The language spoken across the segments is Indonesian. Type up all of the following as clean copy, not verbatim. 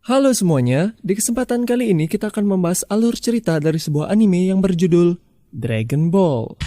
Halo semuanya, di kesempatan kali ini kita akan membahas alur cerita dari sebuah anime yang berjudul Dragon Ball.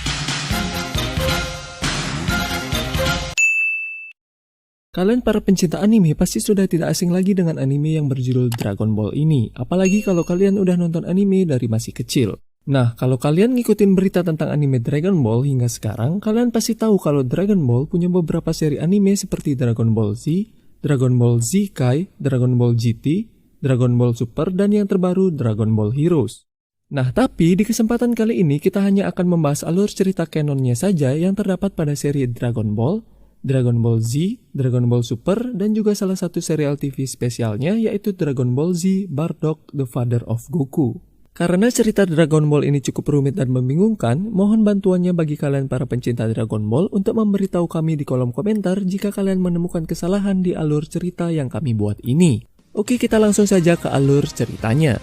Kalian para pencinta anime pasti sudah tidak asing lagi dengan anime yang berjudul Dragon Ball ini, apalagi kalau kalian udah nonton anime dari masih kecil. Nah, kalau kalian ngikutin berita tentang anime Dragon Ball hingga sekarang, kalian pasti tahu kalau Dragon Ball punya beberapa seri anime seperti Dragon Ball Z, Dragon Ball Z Kai, Dragon Ball GT, Dragon Ball Super, dan yang terbaru Dragon Ball Heroes. Nah, tapi di kesempatan kali ini kita hanya akan membahas alur cerita kanonnya saja yang terdapat pada seri Dragon Ball, Dragon Ball Z, Dragon Ball Super, dan juga salah satu serial TV spesialnya yaitu Dragon Ball Z Bardock the Father of Goku. Karena cerita Dragon Ball ini cukup rumit dan membingungkan, mohon bantuannya bagi kalian para pencinta Dragon Ball untuk memberitahu kami di kolom komentar jika kalian menemukan kesalahan di alur cerita yang kami buat ini. Oke, kita langsung saja ke alur ceritanya.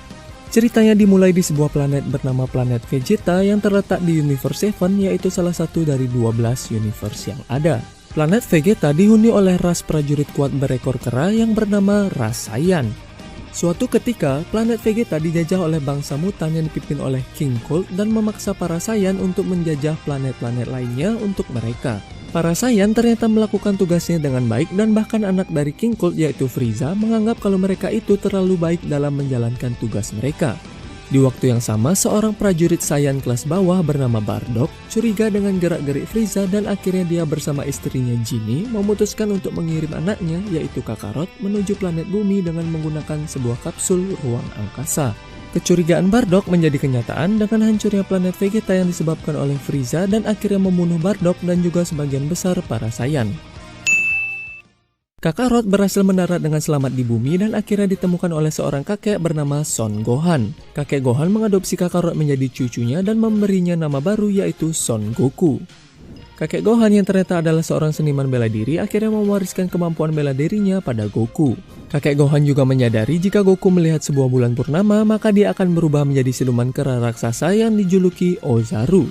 Ceritanya dimulai di sebuah planet bernama planet Vegeta yang terletak di Universe 7, yaitu salah satu dari 12 universe yang ada. Planet Vegeta dihuni oleh ras prajurit kuat berekor kera yang bernama ras Saiyan. Suatu ketika, planet Vegeta dijajah oleh bangsa mutan yang dipimpin oleh King Cold dan memaksa para Saiyan untuk menjajah planet-planet lainnya untuk mereka. Para Saiyan ternyata melakukan tugasnya dengan baik dan bahkan anak dari King Cold yaitu Frieza menganggap kalau mereka itu terlalu baik dalam menjalankan tugas mereka. Di waktu yang sama, seorang prajurit Saiyan kelas bawah bernama Bardock curiga dengan gerak-gerik Frieza dan akhirnya dia bersama istrinya Genie memutuskan untuk mengirim anaknya yaitu Kakarot menuju planet bumi dengan menggunakan sebuah kapsul ruang angkasa. Kecurigaan Bardock menjadi kenyataan dengan hancurnya planet Vegeta yang disebabkan oleh Frieza dan akhirnya membunuh Bardock dan juga sebagian besar para Saiyan. Kakarot berhasil mendarat dengan selamat di bumi dan akhirnya ditemukan oleh seorang kakek bernama Son Gohan. Kakek Gohan mengadopsi Kakarot menjadi cucunya dan memberinya nama baru yaitu Son Goku. Kakek Gohan yang ternyata adalah seorang seniman bela diri akhirnya mewariskan kemampuan bela dirinya pada Goku. Kakek Gohan juga menyadari jika Goku melihat sebuah bulan purnama maka dia akan berubah menjadi siluman kera raksasa yang dijuluki Ozaru.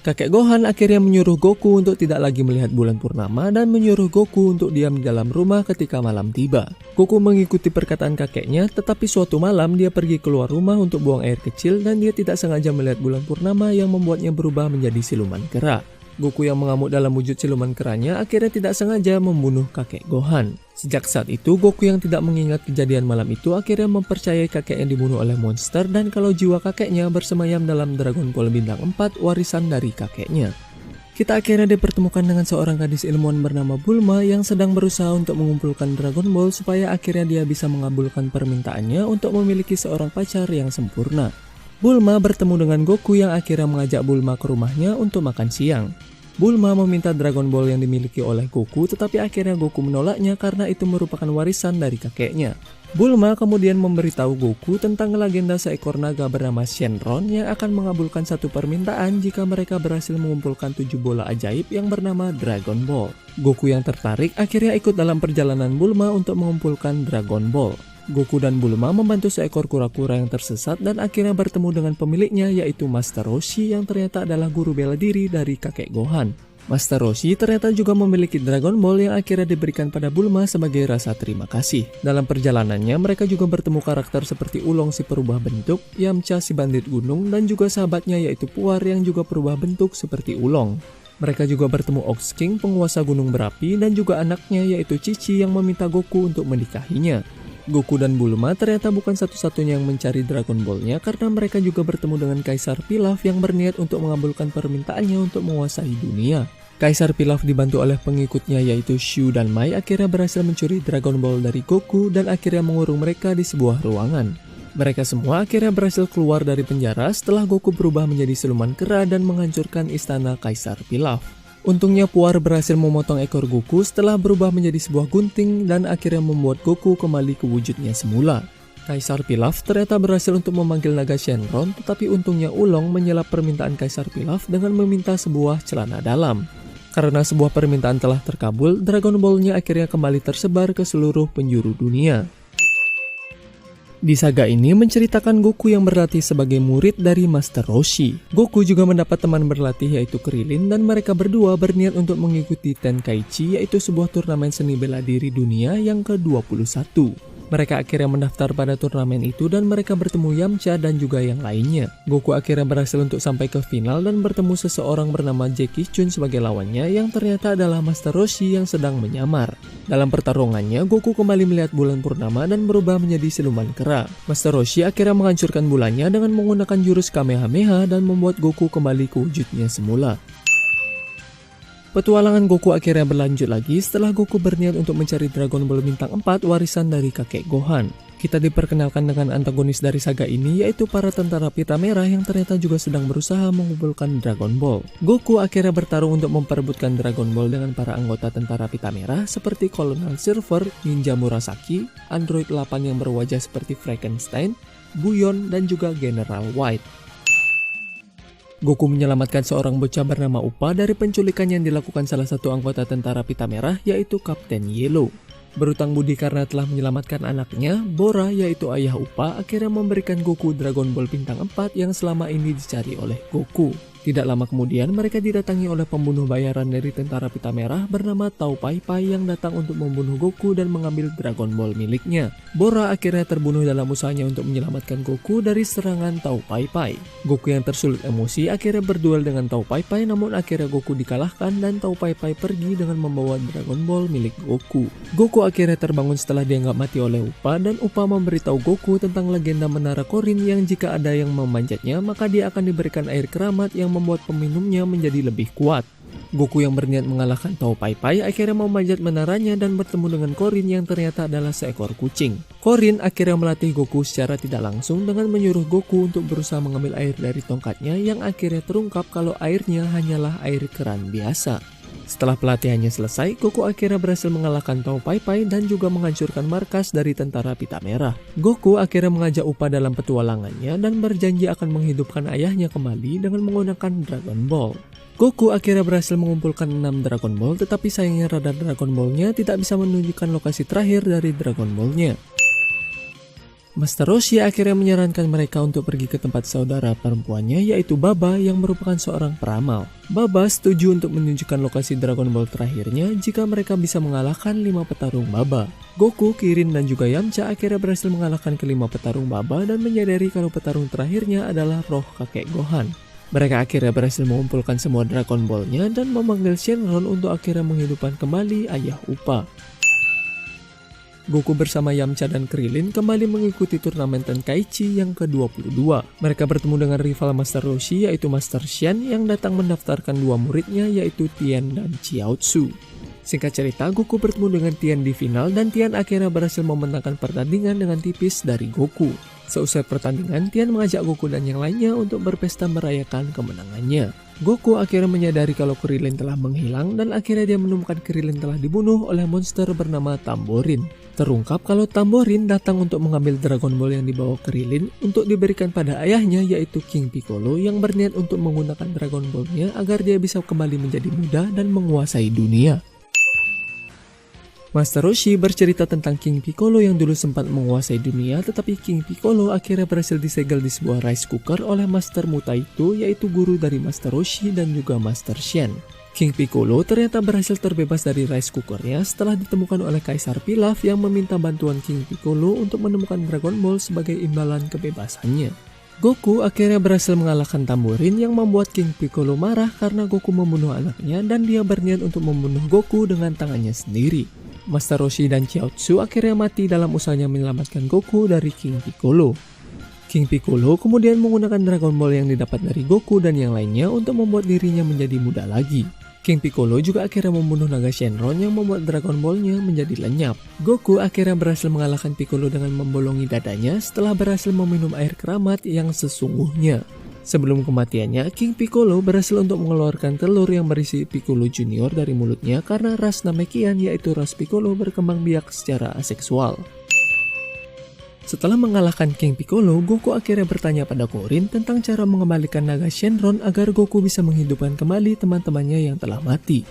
Kakek Gohan akhirnya menyuruh Goku untuk tidak lagi melihat bulan purnama dan menyuruh Goku untuk diam di dalam rumah ketika malam tiba. Goku mengikuti perkataan kakeknya, tetapi suatu malam dia pergi keluar rumah untuk buang air kecil dan dia tidak sengaja melihat bulan purnama yang membuatnya berubah menjadi siluman kera. Goku yang mengamuk dalam wujud siluman keranya akhirnya tidak sengaja membunuh kakek Gohan. Sejak saat itu, Goku yang tidak mengingat kejadian malam itu akhirnya mempercayai kakeknya dibunuh oleh monster dan kalau jiwa kakeknya bersemayam dalam Dragon Ball Bintang 4 warisan dari kakeknya. Kita akhirnya dipertemukan dengan seorang gadis ilmuwan bernama Bulma yang sedang berusaha untuk mengumpulkan Dragon Ball supaya akhirnya dia bisa mengabulkan permintaannya untuk memiliki seorang pacar yang sempurna. Bulma bertemu dengan Goku yang akhirnya mengajak Bulma ke rumahnya untuk makan siang. Bulma meminta Dragon Ball yang dimiliki oleh Goku, tetapi akhirnya Goku menolaknya karena itu merupakan warisan dari kakeknya. Bulma kemudian memberitahu Goku tentang legenda seekor naga bernama Shenron yang akan mengabulkan satu permintaan jika mereka berhasil mengumpulkan 7 bola ajaib yang bernama Dragon Ball. Goku yang tertarik akhirnya ikut dalam perjalanan Bulma untuk mengumpulkan Dragon Ball. Goku dan Bulma membantu seekor kura-kura yang tersesat dan akhirnya bertemu dengan pemiliknya yaitu Master Roshi yang ternyata adalah guru bela diri dari kakek Gohan. Master Roshi ternyata juga memiliki Dragon Ball yang akhirnya diberikan pada Bulma sebagai rasa terima kasih. Dalam perjalanannya mereka juga bertemu karakter seperti Ulong si perubah bentuk, Yamcha si bandit gunung, dan juga sahabatnya yaitu Puar yang juga perubah bentuk seperti Ulong. Mereka juga bertemu Ox King penguasa gunung berapi dan juga anaknya yaitu Cici yang meminta Goku untuk menikahinya. Goku dan Bulma ternyata bukan satu-satunya yang mencari Dragon Ball-nya karena mereka juga bertemu dengan Kaisar Pilaf yang berniat untuk mengabulkan permintaannya untuk menguasai dunia. Kaisar Pilaf dibantu oleh pengikutnya yaitu Shu dan Mai akhirnya berhasil mencuri Dragon Ball dari Goku dan akhirnya mengurung mereka di sebuah ruangan. Mereka semua akhirnya berhasil keluar dari penjara setelah Goku berubah menjadi siluman kera dan menghancurkan istana Kaisar Pilaf. Untungnya Puar berhasil memotong ekor Goku setelah berubah menjadi sebuah gunting dan akhirnya membuat Goku kembali ke wujudnya semula. Kaisar Pilaf ternyata berhasil untuk memanggil naga Shenron, tetapi untungnya Ulong menyelap permintaan Kaisar Pilaf dengan meminta sebuah celana dalam. Karena sebuah permintaan telah terkabul, Dragon Ball-nya akhirnya kembali tersebar ke seluruh penjuru dunia. Di saga ini menceritakan Goku yang berlatih sebagai murid dari Master Roshi. Goku juga mendapat teman berlatih yaitu Krillin dan mereka berdua berniat untuk mengikuti Tenkaichi yaitu sebuah turnamen seni bela diri dunia yang ke-21. Mereka akhirnya mendaftar pada turnamen itu dan mereka bertemu Yamcha dan juga yang lainnya. Goku akhirnya berhasil untuk sampai ke final dan bertemu seseorang bernama Jackie Chun sebagai lawannya yang ternyata adalah Master Roshi yang sedang menyamar. Dalam pertarungannya, Goku kembali melihat bulan purnama dan berubah menjadi siluman kera. Master Roshi akhirnya menghancurkan bulannya dengan menggunakan jurus Kamehameha dan membuat Goku kembali ke wujudnya semula. Petualangan Goku akhirnya berlanjut lagi setelah Goku berniat untuk mencari Dragon Ball bintang 4 warisan dari kakek Gohan. Kita diperkenalkan dengan antagonis dari saga ini yaitu para tentara pita merah yang ternyata juga sedang berusaha mengumpulkan Dragon Ball. Goku akhirnya bertarung untuk memperebutkan Dragon Ball dengan para anggota tentara pita merah seperti Colonel Silver, Ninja Murasaki, Android 8 yang berwajah seperti Frankenstein, Buyon, dan juga General White. Goku menyelamatkan seorang bocah bernama Upa dari penculikan yang dilakukan salah satu anggota tentara pita merah yaitu Kapten Yellow. Berutang budi karena telah menyelamatkan anaknya, Bora yaitu ayah Upa akhirnya memberikan Goku Dragon Ball bintang 4 yang selama ini dicari oleh Goku. Tidak lama kemudian mereka didatangi oleh pembunuh bayaran dari tentara pita merah bernama Tao Pai Pai yang datang untuk membunuh Goku dan mengambil Dragon Ball miliknya. Bora akhirnya terbunuh dalam usahanya untuk menyelamatkan Goku dari serangan Tao Pai Pai. Goku yang tersulut emosi akhirnya berduel dengan Tao Pai Pai, namun akhirnya Goku dikalahkan dan Tao Pai Pai pergi dengan membawa Dragon Ball milik Goku. Goku akhirnya terbangun setelah dianggap mati oleh Upa dan Upa memberitahu Goku tentang legenda Menara Korin yang jika ada yang memanjatnya maka dia akan diberikan air keramat yang membuat peminumnya menjadi lebih kuat. Goku yang berniat mengalahkan Tao Pai Pai akhirnya memanjat menaranya dan bertemu dengan Korin yang ternyata adalah seekor kucing. Korin akhirnya melatih Goku secara tidak langsung dengan menyuruh Goku untuk berusaha mengambil air dari tongkatnya yang akhirnya terungkap kalau airnya hanyalah air keran biasa. Setelah pelatihannya selesai, Goku akhirnya berhasil mengalahkan Tao Pai Pai dan juga menghancurkan markas dari tentara pita merah. Goku akhirnya mengajak Upa dalam petualangannya dan berjanji akan menghidupkan ayahnya kembali dengan menggunakan Dragon Ball. Goku akhirnya berhasil mengumpulkan 6 Dragon Ball, tetapi sayangnya radar Dragon Ball-nya tidak bisa menunjukkan lokasi terakhir dari Dragon Ball-nya. Master Roshi akhirnya menyarankan mereka untuk pergi ke tempat saudara perempuannya yaitu Baba yang merupakan seorang peramal. Baba setuju untuk menunjukkan lokasi Dragon Ball terakhirnya jika mereka bisa mengalahkan 5 petarung Baba. Goku, Kirin, dan juga Yamcha akhirnya berhasil mengalahkan kelima petarung Baba dan menyadari kalau petarung terakhirnya adalah roh kakek Gohan. Mereka akhirnya berhasil mengumpulkan semua Dragon Ball-nya dan memanggil Shenron untuk akhirnya menghidupkan kembali ayah Upa. Goku bersama Yamcha dan Krillin kembali mengikuti turnamen Tenkaichi yang ke-22. Mereka bertemu dengan rival Master Roshi yaitu Master Xian yang datang mendaftarkan 2 muridnya yaitu Tien dan Chiaotzu. Singkat cerita, Goku bertemu dengan Tien di final dan Tien akhirnya berhasil memenangkan pertandingan dengan tipis dari Goku. Seusai pertandingan, Tien mengajak Goku dan yang lainnya untuk berpesta merayakan kemenangannya. Goku akhirnya menyadari kalau Krillin telah menghilang dan akhirnya dia menemukan Krillin telah dibunuh oleh monster bernama Tamborin. Terungkap kalau Tamborin datang untuk mengambil Dragon Ball yang dibawa Krillin untuk diberikan pada ayahnya yaitu King Piccolo yang berniat untuk menggunakan Dragon Ball-nya agar dia bisa kembali menjadi muda dan menguasai dunia. Master Roshi bercerita tentang King Piccolo yang dulu sempat menguasai dunia, tetapi King Piccolo akhirnya berhasil disegel di sebuah rice cooker oleh Master Mutaito yaitu guru dari Master Roshi dan juga Master Xian. King Piccolo ternyata berhasil terbebas dari rice cookernya setelah ditemukan oleh Kaisar Pilaf yang meminta bantuan King Piccolo untuk menemukan Dragon Ball sebagai imbalan kebebasannya. Goku akhirnya berhasil mengalahkan Tamborin yang membuat King Piccolo marah karena Goku membunuh anaknya dan dia berniat untuk membunuh Goku dengan tangannya sendiri. Master Roshi dan Chiaotzu akhirnya mati dalam usahanya menyelamatkan Goku dari King Piccolo. King Piccolo kemudian menggunakan Dragon Ball yang didapat dari Goku dan yang lainnya untuk membuat dirinya menjadi muda lagi. King Piccolo juga akhirnya membunuh naga Shenron yang membuat Dragon Ball-nya menjadi lenyap. Goku akhirnya berhasil mengalahkan Piccolo dengan membolongi dadanya setelah berhasil meminum air keramat yang sesungguhnya. Sebelum kematiannya, King Piccolo berhasil untuk mengeluarkan telur yang berisi Piccolo Junior dari mulutnya karena ras Namekian yaitu ras Piccolo berkembang biak secara aseksual. Setelah mengalahkan King Piccolo, Goku akhirnya bertanya pada Korin tentang cara mengembalikan naga Shenron agar Goku bisa menghidupkan kembali teman-temannya yang telah mati.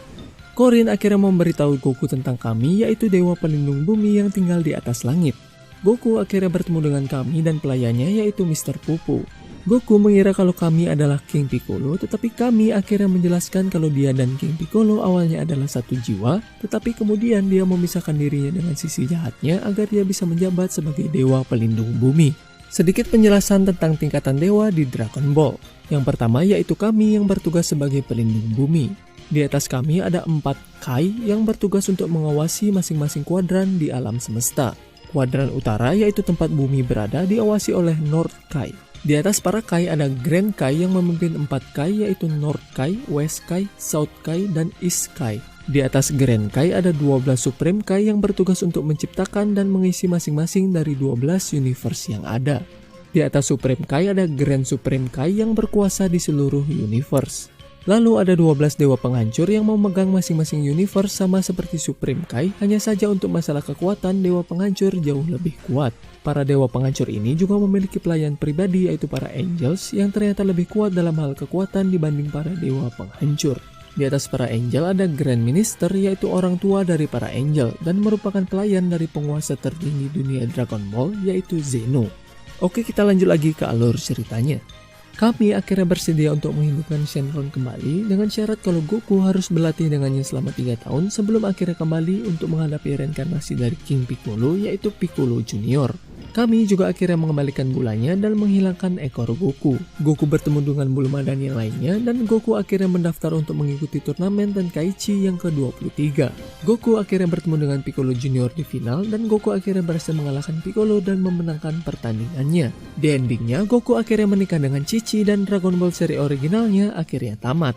Korin akhirnya memberitahu Goku tentang Kami yaitu dewa pelindung bumi yang tinggal di atas langit. Goku akhirnya bertemu dengan Kami dan pelayannya yaitu Mr. Popo. Goku mengira kalau kami adalah King Piccolo, tetapi kami akhirnya menjelaskan kalau dia dan King Piccolo awalnya adalah satu jiwa, tetapi kemudian dia memisahkan dirinya dengan sisi jahatnya agar dia bisa menjabat sebagai dewa pelindung bumi. Sedikit penjelasan tentang tingkatan dewa di Dragon Ball. Yang pertama yaitu kami yang bertugas sebagai pelindung bumi. Di atas kami ada 4 Kai yang bertugas untuk mengawasi masing-masing kuadran di alam semesta. Kuadran utara yaitu tempat bumi berada diawasi oleh North Kai. Di atas para Kai ada Grand Kai yang memimpin 4 Kai yaitu North Kai, West Kai, South Kai, dan East Kai. Di atas Grand Kai ada 12 Supreme Kai yang bertugas untuk menciptakan dan mengisi masing-masing dari 12 universe yang ada. Di atas Supreme Kai ada Grand Supreme Kai yang berkuasa di seluruh universe. Lalu ada 12 dewa penghancur yang memegang masing-masing universe sama seperti Supreme Kai, hanya saja untuk masalah kekuatan dewa penghancur jauh lebih kuat. Para dewa penghancur ini juga memiliki pelayan pribadi yaitu para Angels yang ternyata lebih kuat dalam hal kekuatan dibanding para dewa penghancur. Di atas para Angel ada Grand Minister yaitu orang tua dari para Angel dan merupakan pelayan dari penguasa tertinggi dunia Dragon Ball yaitu Zeno. Oke, kita lanjut lagi ke alur ceritanya. Kami akhirnya bersedia untuk menghidupkan Shenron kembali dengan syarat kalau Goku harus berlatih dengannya selama 3 tahun sebelum akhirnya kembali untuk menghadapi reinkarnasi dari King Piccolo yaitu Piccolo Junior. Kami juga akhirnya mengembalikan bulanya dan menghilangkan ekor Goku. Goku bertemu dengan Bulma dan yang lainnya dan Goku akhirnya mendaftar untuk mengikuti turnamen Tenkaichi yang ke-23. Goku akhirnya bertemu dengan Piccolo Junior di final dan Goku akhirnya berhasil mengalahkan Piccolo dan memenangkan pertandingannya. Di endingnya Goku akhirnya menikah dengan Chi-Chi dan Dragon Ball seri originalnya akhirnya tamat.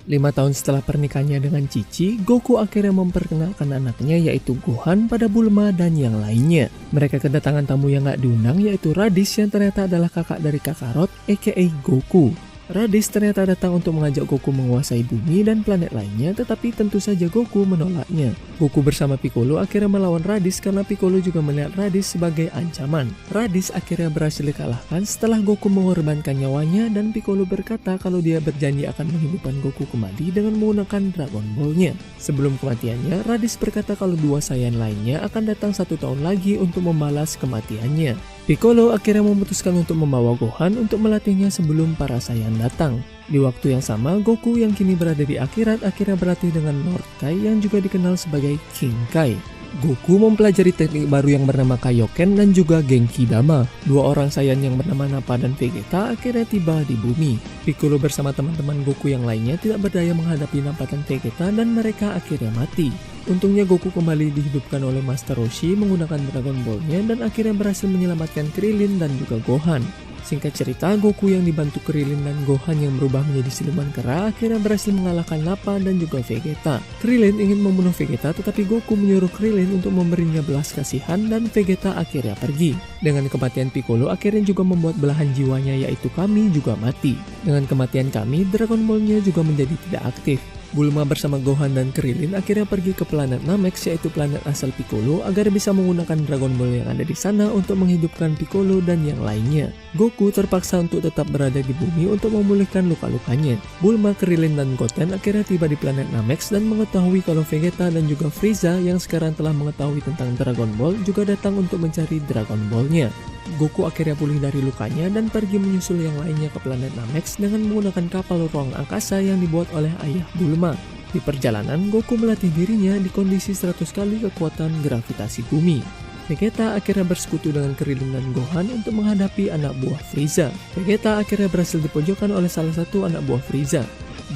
5 tahun setelah pernikahannya dengan Chi-Chi, Goku akhirnya memperkenalkan anaknya yaitu Gohan pada Bulma dan yang lainnya. Mereka kedatangan tamu yang gak diundang yaitu Raditz yang ternyata adalah kakak dari Kakarot aka Goku. Raditz ternyata datang untuk mengajak Goku menguasai bumi dan planet lainnya, tetapi tentu saja Goku menolaknya. Goku bersama Piccolo akhirnya melawan Raditz karena Piccolo juga melihat Raditz sebagai ancaman. Raditz akhirnya berhasil dikalahkan setelah Goku mengorbankan nyawanya dan Piccolo berkata kalau dia berjanji akan menghidupkan Goku kembali dengan menggunakan Dragon Ball-nya. Sebelum kematiannya, Raditz berkata kalau 2 Saiyan lainnya akan datang 1 tahun lagi untuk membalas kematiannya. Piccolo akhirnya memutuskan untuk membawa Gohan untuk melatihnya sebelum para Saiyan datang. Di waktu yang sama, Goku yang kini berada di akhirat akhirnya berlatih dengan North Kai yang juga dikenal sebagai King Kai. Goku mempelajari teknik baru yang bernama Kaioken dan juga Genki Dama. 2 orang Saiyan yang bernama Nappa dan Vegeta akhirnya tiba di bumi. Piccolo bersama teman-teman Goku yang lainnya tidak berdaya menghadapi Nappa dan Vegeta dan mereka akhirnya mati. Untungnya Goku kembali dihidupkan oleh Master Roshi menggunakan Dragon Ball-nya dan akhirnya berhasil menyelamatkan Krillin dan juga Gohan. Singkat cerita, Goku yang dibantu Krillin dan Gohan yang berubah menjadi siluman kera akhirnya berhasil mengalahkan Nappa dan juga Vegeta. Krillin ingin membunuh Vegeta tetapi Goku menyuruh Krillin untuk memberinya belas kasihan dan Vegeta akhirnya pergi. Dengan kematian Piccolo akhirnya juga membuat belahan jiwanya yaitu Kami juga mati. Dengan kematian Kami, Dragon Ball-nya juga menjadi tidak aktif. Bulma bersama Gohan dan Krillin akhirnya pergi ke planet Namek yaitu planet asal Piccolo agar bisa menggunakan Dragon Ball yang ada di sana untuk menghidupkan Piccolo dan yang lainnya. Goku terpaksa untuk tetap berada di bumi untuk memulihkan luka-lukanya. Bulma, Krillin, dan Goten akhirnya tiba di planet Namek dan mengetahui kalau Vegeta dan juga Frieza yang sekarang telah mengetahui tentang Dragon Ball juga datang untuk mencari Dragon Ball-nya. Goku akhirnya pulih dari lukanya dan pergi menyusul yang lainnya ke planet Namek dengan menggunakan kapal ruang angkasa yang dibuat oleh ayah Bulma. Di perjalanan, Goku melatih dirinya di kondisi 100 kali kekuatan gravitasi bumi. Vegeta akhirnya bersekutu dengan Krillin dan Gohan untuk menghadapi anak buah Frieza. Vegeta akhirnya berhasil dipojokkan oleh salah satu anak buah Frieza.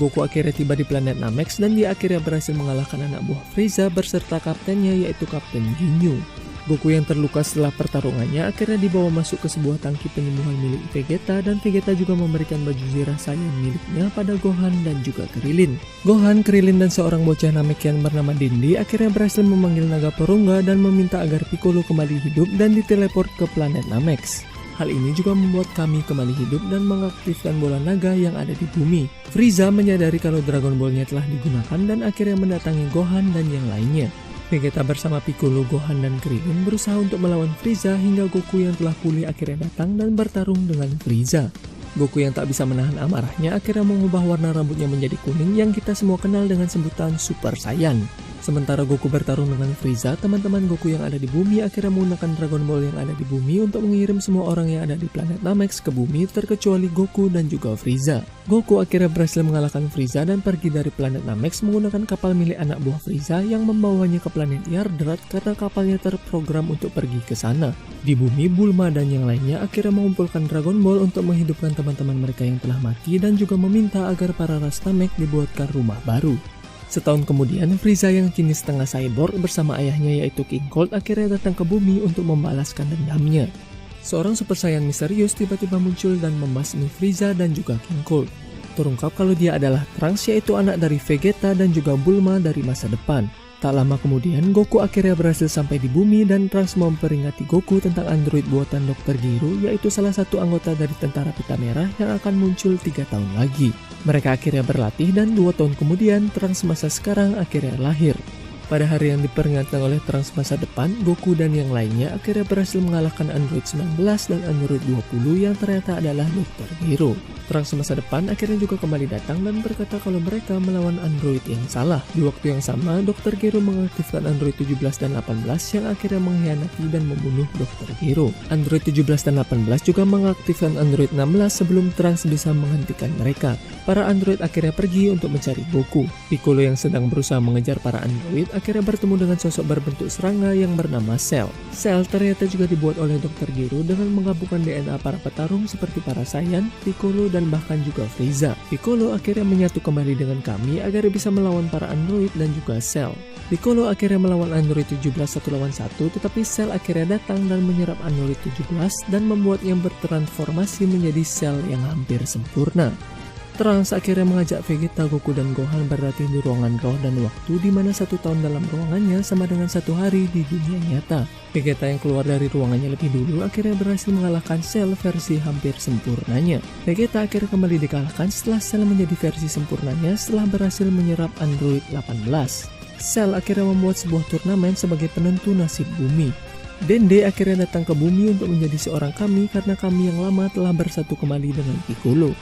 Goku akhirnya tiba di planet Namek dan dia akhirnya berhasil mengalahkan anak buah Frieza berserta kaptennya yaitu Kapten Ginyu. Goku yang terluka setelah pertarungannya akhirnya dibawa masuk ke sebuah tangki penyembuhan milik Vegeta dan Vegeta juga memberikan baju zirah Saiyan miliknya pada Gohan dan juga Krillin. Gohan, Krillin, dan seorang bocah Namek yang bernama Dindi akhirnya berhasil memanggil naga perungga dan meminta agar Piccolo kembali hidup dan diteleport ke planet Namek. Hal ini juga membuat Kami kembali hidup dan mengaktifkan bola naga yang ada di bumi. Frieza menyadari kalau Dragon Ball-nya telah digunakan dan akhirnya mendatangi Gohan dan yang lainnya. Vegeta bersama Piccolo, Gohan, dan Krillin berusaha untuk melawan Frieza hingga Goku yang telah pulih akhirnya datang dan bertarung dengan Frieza. Goku yang tak bisa menahan amarahnya akhirnya mengubah warna rambutnya menjadi kuning yang kita semua kenal dengan sebutan Super Saiyan. Sementara Goku bertarung dengan Frieza, teman-teman Goku yang ada di bumi akhirnya menggunakan Dragon Ball yang ada di bumi untuk mengirim semua orang yang ada di planet Namek ke bumi terkecuali Goku dan juga Frieza. Goku akhirnya berhasil mengalahkan Frieza dan pergi dari planet Namek menggunakan kapal milik anak buah Frieza yang membawanya ke planet Yardrat karena kapalnya terprogram untuk pergi ke sana. Di bumi, Bulma dan yang lainnya akhirnya mengumpulkan Dragon Ball untuk menghidupkan teman-teman mereka yang telah mati dan juga meminta agar para ras Namek dibuatkan rumah baru. Setahun kemudian, Frieza yang kini setengah cyborg bersama ayahnya yaitu King Cold akhirnya datang ke bumi untuk membalaskan dendamnya. Seorang Super Saiyan misterius tiba-tiba muncul dan membasmi Frieza dan juga King Cold. Terungkap kalau dia adalah Trunks yaitu anak dari Vegeta dan juga Bulma dari masa depan. Tak lama kemudian, Goku akhirnya berhasil sampai di bumi dan Trunks memperingati Goku tentang android buatan Dr. Gero yaitu salah satu anggota dari Tentara Pita Merah yang akan muncul 3 tahun lagi. Mereka akhirnya berlatih dan 2 tahun kemudian Trunks masa sekarang akhirnya lahir. Pada hari yang diperingatkan oleh Trunks masa depan, Goku dan yang lainnya akhirnya berhasil mengalahkan Android 19 dan Android 20 yang ternyata adalah Dr. Gero. Trunks masa depan akhirnya juga kembali datang dan berkata kalau mereka melawan Android yang salah. Di waktu yang sama, Dr. Gero mengaktifkan Android 17 dan 18 yang akhirnya mengkhianati dan membunuh Dr. Gero. Android 17 dan 18 juga mengaktifkan Android 16 sebelum Trunks bisa menghentikan mereka. Para Android akhirnya pergi untuk mencari Goku. Piccolo yang sedang berusaha mengejar para Android akhirnya bertemu dengan sosok berbentuk serangga yang bernama Cell. Cell ternyata juga dibuat oleh Dr. Gero dengan menggabungkan DNA para petarung seperti para Saiyan, Piccolo, dan bahkan juga Frieza. Piccolo akhirnya menyatu kembali dengan kami agar bisa melawan para Android dan juga Cell. Piccolo akhirnya melawan Android 17 1 lawan 1, tetapi Cell akhirnya datang dan menyerap Android 17 dan membuatnya bertransformasi menjadi Cell yang hampir sempurna. Trunks akhirnya mengajak Vegeta, Goku, dan Gohan berlatih di ruangan roh dan waktu di mana 1 tahun dalam ruangannya sama dengan 1 hari di dunia nyata. Vegeta yang keluar dari ruangannya lebih dulu akhirnya berhasil mengalahkan Cell versi hampir sempurnanya. Vegeta akhirnya kembali dikalahkan setelah Cell menjadi versi sempurnanya setelah berhasil menyerap Android 18. Cell akhirnya membuat sebuah turnamen sebagai penentu nasib bumi. Dende akhirnya datang ke bumi untuk menjadi seorang kami karena kami yang lama telah bersatu kembali dengan Piccolo.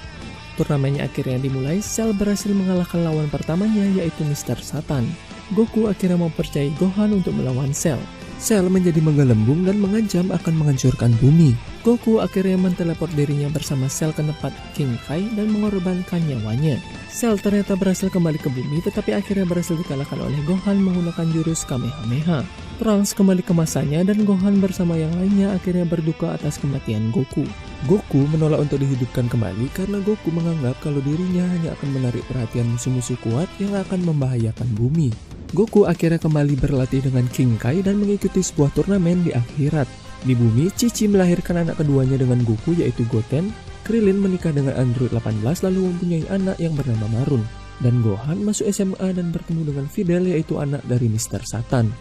Turnamennya akhirnya dimulai, Cell berhasil mengalahkan lawan pertamanya yaitu Mr. Satan. Goku akhirnya mempercayai Gohan untuk melawan Cell. Cell menjadi menggelembung dan mengancam akan menghancurkan bumi. Goku akhirnya menteleport dirinya bersama Cell ke tempat King Kai dan mengorbankan nyawanya. Cell ternyata berhasil kembali ke bumi tetapi akhirnya berhasil dikalahkan oleh Gohan menggunakan jurus Kamehameha. Trunks kembali ke masanya dan Gohan bersama yang lainnya akhirnya berduka atas kematian Goku. Goku menolak untuk dihidupkan kembali karena Goku menganggap kalau dirinya hanya akan menarik perhatian musuh-musuh kuat yang akan membahayakan bumi. Goku akhirnya kembali berlatih dengan King Kai dan mengikuti sebuah turnamen di akhirat. Di bumi, Chi-Chi melahirkan anak keduanya dengan Goku yaitu Goten. Krillin menikah dengan Android 18 lalu mempunyai anak yang bernama Marun. Dan Gohan masuk SMA dan bertemu dengan Videl yaitu anak dari Mr. Satan.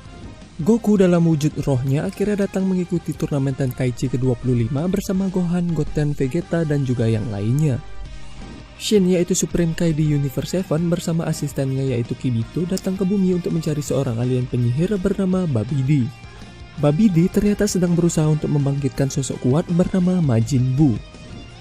Goku dalam wujud rohnya akhirnya datang mengikuti turnamen Tenkaichi ke-25 bersama Gohan, Goten, Vegeta, dan juga yang lainnya. Shin yaitu Supreme Kai di Universe 7 bersama asistennya yaitu Kibito datang ke bumi untuk mencari seorang alien penyihir bernama Babidi. Babidi ternyata sedang berusaha untuk membangkitkan sosok kuat bernama Majin Buu.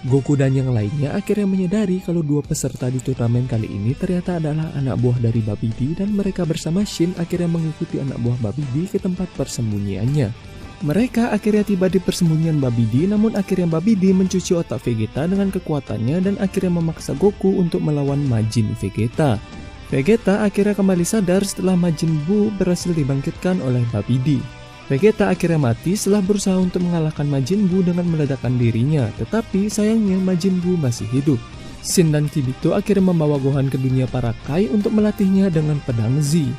Goku dan yang lainnya akhirnya menyadari kalau 2 peserta di turnamen kali ini ternyata adalah anak buah dari Babidi dan mereka bersama Shin akhirnya mengikuti anak buah Babidi ke tempat persembunyiannya. Mereka akhirnya tiba di persembunyian Babidi namun akhirnya Babidi mencuci otak Vegeta dengan kekuatannya dan akhirnya memaksa Goku untuk melawan Majin Vegeta. Vegeta akhirnya kembali sadar setelah Majin Buu berhasil dibangkitkan oleh Babidi. Vegeta akhirnya mati setelah berusaha untuk mengalahkan Majin Buu dengan meledakkan dirinya, tetapi sayangnya Majin Buu masih hidup. Shin dan Kibito akhirnya membawa Gohan ke dunia para Kai untuk melatihnya dengan pedang Z.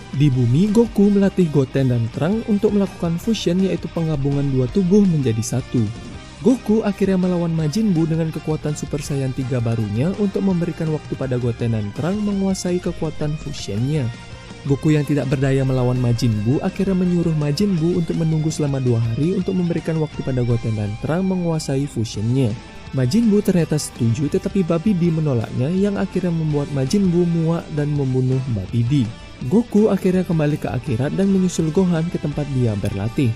Di bumi, Goku melatih Goten dan Trunks untuk melakukan fusion yaitu penggabungan 2 tubuh menjadi satu. Goku akhirnya melawan Majin Buu dengan kekuatan Super Saiyan 3 barunya untuk memberikan waktu pada Goten dan Trunks menguasai kekuatan fusionnya. Goku yang tidak berdaya melawan Majin Buu akhirnya menyuruh Majin Buu untuk menunggu selama 2 hari untuk memberikan waktu pada Goten dan Trunks menguasai fusionnya. Majin Buu ternyata setuju tetapi Babidi menolaknya yang akhirnya membuat Majin Buu muak dan membunuh Babidi. Goku akhirnya kembali ke akhirat dan menyusul Gohan ke tempat dia berlatih.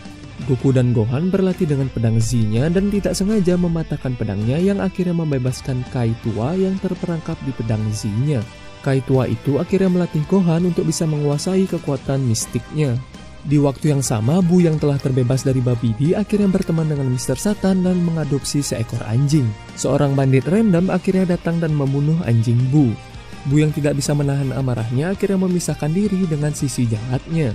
Goku dan Gohan berlatih dengan pedang Z-nya dan tidak sengaja mematahkan pedangnya yang akhirnya membebaskan Kai tua yang terperangkap di pedang Z-nya. Kai tua itu akhirnya melatih Gohan untuk bisa menguasai kekuatan mistiknya. Di waktu yang sama, Buu yang telah terbebas dari Babidi akhirnya berteman dengan Mr. Satan dan mengadopsi seekor anjing. Seorang bandit random akhirnya datang dan membunuh anjing Buu. Buu yang tidak bisa menahan amarahnya akhirnya memisahkan diri dengan sisi jahatnya.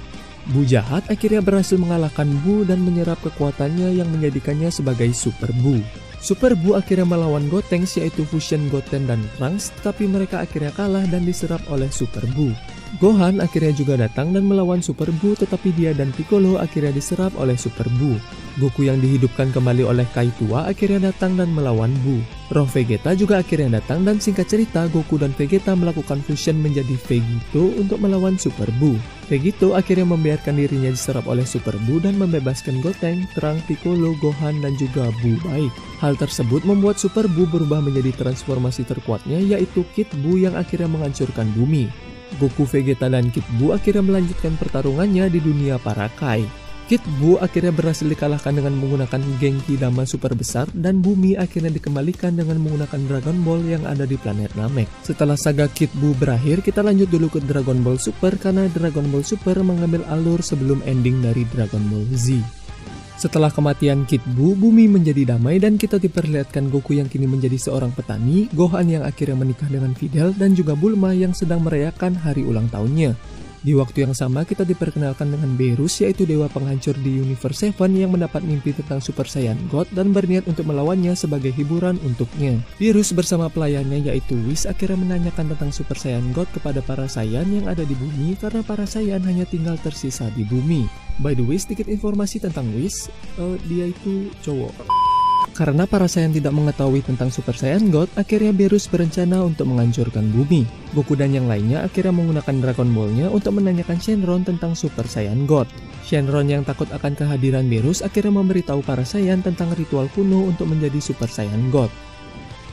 Buu jahat akhirnya berhasil mengalahkan Buu dan menyerap kekuatannya yang menjadikannya sebagai Super Buu. Super Buu akhirnya melawan Gotenks yaitu Fusion Goten dan Trunks, tapi mereka akhirnya kalah dan diserap oleh Super Buu. Gohan akhirnya juga datang dan melawan Super Buu, tetapi dia dan Piccolo akhirnya diserap oleh Super Buu. Goku yang dihidupkan kembali oleh Kai tua akhirnya datang dan melawan Buu. Roh Vegeta juga akhirnya datang dan singkat cerita Goku dan Vegeta melakukan fusion menjadi Vegito untuk melawan Super Buu. Vegito akhirnya membiarkan dirinya diserap oleh Super Buu dan membebaskan Gotenks, Trunks, Piccolo, Gohan, dan juga Buu baik. Hal tersebut membuat Super Buu berubah menjadi transformasi terkuatnya yaitu Kid Buu yang akhirnya menghancurkan bumi. Goku, Vegeta, dan Kid Buu akhirnya melanjutkan pertarungannya di dunia para Kai. Kid Buu akhirnya berhasil dikalahkan dengan menggunakan Genki Dama super besar dan bumi akhirnya dikembalikan dengan menggunakan Dragon Ball yang ada di planet Namek. Setelah saga Kid Buu berakhir, kita lanjut dulu ke Dragon Ball Super karena Dragon Ball Super mengambil alur sebelum ending dari Dragon Ball Z. Setelah kematian Kid Buu, bumi menjadi damai dan kita diperlihatkan Goku yang kini menjadi seorang petani, Gohan yang akhirnya menikah dengan Videl, dan juga Bulma yang sedang merayakan hari ulang tahunnya. Di waktu yang sama kita diperkenalkan dengan Beerus yaitu dewa penghancur di Universe 7 yang mendapat mimpi tentang Super Saiyan God dan berniat untuk melawannya sebagai hiburan untuknya. Beerus bersama pelayannya yaitu Whis akhirnya menanyakan tentang Super Saiyan God kepada para Saiyan yang ada di bumi karena para Saiyan hanya tinggal tersisa di bumi. By the way, sedikit informasi tentang Whis, dia itu cowok. Karena para Saiyan tidak mengetahui tentang Super Saiyan God, akhirnya Beerus berencana untuk menghancurkan bumi. Goku dan yang lainnya akhirnya menggunakan Dragon Ball-nya untuk menanyakan Shenron tentang Super Saiyan God. Shenron yang takut akan kehadiran Beerus akhirnya memberitahu para Saiyan tentang ritual kuno untuk menjadi Super Saiyan God.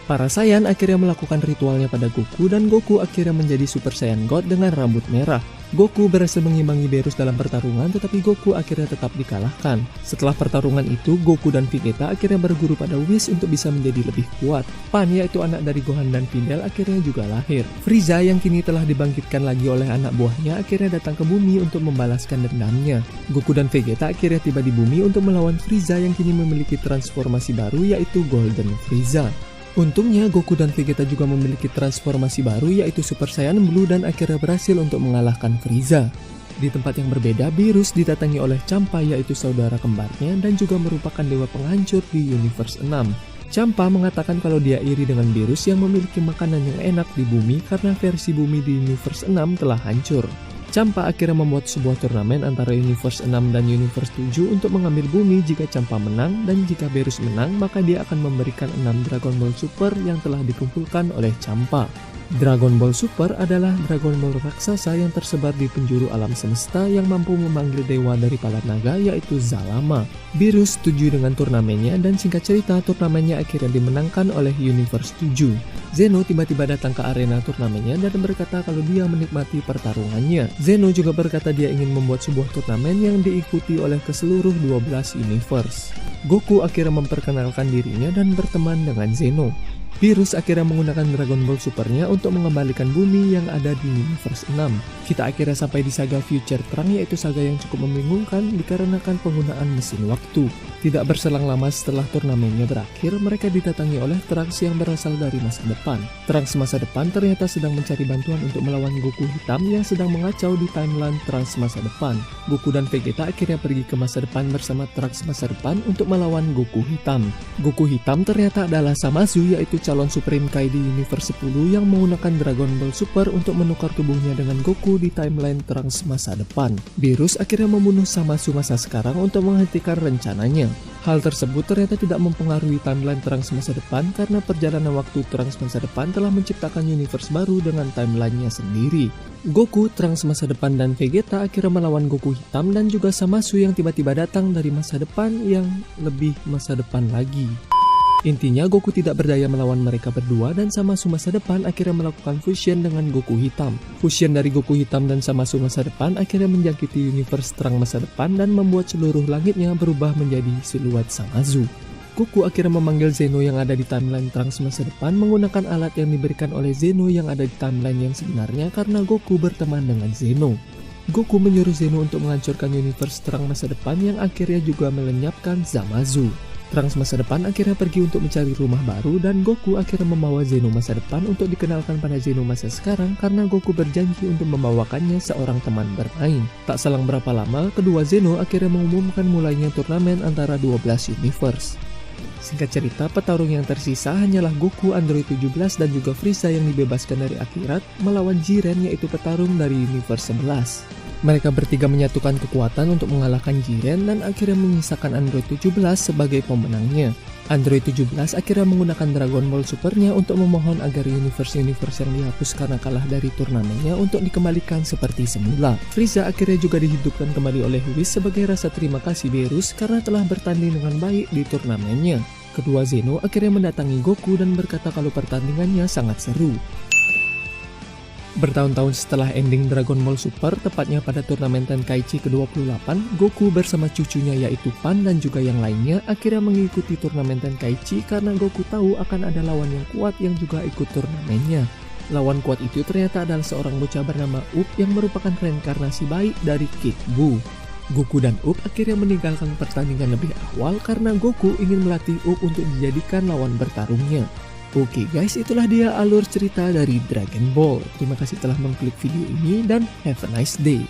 Para Saiyan akhirnya melakukan ritualnya pada Goku dan Goku akhirnya menjadi Super Saiyan God dengan rambut merah. Goku berhasil mengimbangi Beerus dalam pertarungan tetapi Goku akhirnya tetap dikalahkan. Setelah pertarungan itu, Goku dan Vegeta akhirnya berguru pada Whis untuk bisa menjadi lebih kuat. Pan yaitu anak dari Gohan dan Videl akhirnya juga lahir. Frieza yang kini telah dibangkitkan lagi oleh anak buahnya akhirnya datang ke bumi untuk membalaskan dendamnya. Goku dan Vegeta akhirnya tiba di bumi untuk melawan Frieza yang kini memiliki transformasi baru yaitu Golden Frieza. Untungnya Goku dan Vegeta juga memiliki transformasi baru yaitu Super Saiyan Blue dan akhirnya berhasil untuk mengalahkan Frieza. Di tempat yang berbeda, Beerus didatangi oleh Champa yaitu saudara kembarnya dan juga merupakan dewa penghancur di Universe 6. Champa mengatakan kalau dia iri dengan Beerus yang memiliki makanan yang enak di bumi karena versi bumi di Universe 6 telah hancur. Champa akhirnya membuat sebuah turnamen antara Universe 6 dan Universe 7 untuk mengambil bumi. Jika Champa menang dan jika Beerus menang, maka dia akan memberikan 6 Dragon Ball Super yang telah dikumpulkan oleh Champa. Dragon Ball Super adalah Dragon Ball raksasa yang tersebar di penjuru alam semesta yang mampu memanggil dewa dari para naga yaitu Zalama. Beerus setuju dengan turnamennya dan singkat cerita turnamennya akhirnya dimenangkan oleh Universe 7. Zeno tiba-tiba datang ke arena turnamennya dan berkata kalau dia menikmati pertarungannya. Zeno juga berkata dia ingin membuat sebuah turnamen yang diikuti oleh keseluruh 12 universe. Goku akhirnya memperkenalkan dirinya dan berteman dengan Zeno. Beerus akhirnya menggunakan Dragon Ball Supernya untuk mengembalikan bumi yang ada di Universe 6. Kita akhirnya sampai di saga Future Trunks yaitu saga yang cukup membingungkan dikarenakan penggunaan mesin waktu. Tidak berselang lama setelah turnamennya berakhir, mereka didatangi oleh Trunks yang berasal dari masa depan. Trunks masa depan ternyata sedang mencari bantuan untuk melawan Goku hitam yang sedang mengacau di timeline Trunks masa depan. Goku dan Vegeta akhirnya pergi ke masa depan bersama Trunks masa depan untuk melawan Goku hitam. Goku hitam ternyata adalah Zamasu yaitu calon Supreme Kai di Universe 10 yang menggunakan Dragon Ball Super untuk menukar tubuhnya dengan Goku di timeline Trunks masa depan. Beerus akhirnya membunuh Zamasu masa sekarang untuk menghentikan rencananya. Hal tersebut ternyata tidak mempengaruhi timeline Trunks masa depan karena perjalanan waktu Trunks masa depan telah menciptakan universe baru dengan timelinenya sendiri. Goku, Trunks masa depan, dan Vegeta akhirnya melawan Goku hitam dan juga Zamasu yang tiba-tiba datang dari masa depan yang lebih masa depan lagi. Intinya Goku tidak berdaya melawan mereka berdua dan Zamasu masa depan akhirnya melakukan fusion dengan Goku hitam. Fusion dari Goku hitam dan Zamasu masa depan akhirnya menjangkiti universe Trunks masa depan dan membuat seluruh langitnya berubah menjadi siluet Zamasu. Goku akhirnya memanggil Zeno yang ada di timeline Trunks masa depan menggunakan alat yang diberikan oleh Zeno yang ada di timeline yang sebenarnya karena Goku berteman dengan Zeno. Goku menyuruh Zeno untuk menghancurkan universe Trunks masa depan yang akhirnya juga melenyapkan Zamasu. Trunks masa depan akhirnya pergi untuk mencari rumah baru dan Goku akhirnya membawa Zeno masa depan untuk dikenalkan pada Zeno masa sekarang karena Goku berjanji untuk membawakannya seorang teman bermain. Tak selang berapa lama, kedua Zeno akhirnya mengumumkan mulainya turnamen antara 12 universe. Singkat cerita, petarung yang tersisa hanyalah Goku Android 17 dan juga Frieza yang dibebaskan dari akhirat melawan Jiren yaitu petarung dari universe 11. Mereka bertiga menyatukan kekuatan untuk mengalahkan Jiren dan akhirnya menyisakan Android 17 sebagai pemenangnya. Android 17 akhirnya menggunakan Dragon Ball Supernya untuk memohon agar universe-universe yang dihapus karena kalah dari turnamennya untuk dikembalikan seperti semula. Frieza akhirnya juga dihidupkan kembali oleh Whis sebagai rasa terima kasih Beerus karena telah bertanding dengan baik di turnamennya. Kedua Zeno akhirnya mendatangi Goku dan berkata kalau pertandingannya sangat seru. Bertahun-tahun setelah ending Dragon Ball Super, tepatnya pada turnamen Tenkaichi ke-28, Goku bersama cucunya yaitu Pan dan juga yang lainnya akhirnya mengikuti turnamen Tenkaichi karena Goku tahu akan ada lawan yang kuat yang juga ikut turnamennya. Lawan kuat itu ternyata adalah seorang bocah bernama Up yang merupakan reinkarnasi baik dari Kid Buu. Goku dan Up akhirnya meninggalkan pertandingan lebih awal karena Goku ingin melatih Up untuk dijadikan lawan bertarungnya. Oke guys, itulah dia alur cerita dari Dragon Ball. Terima kasih telah mengklik video ini dan have a nice day.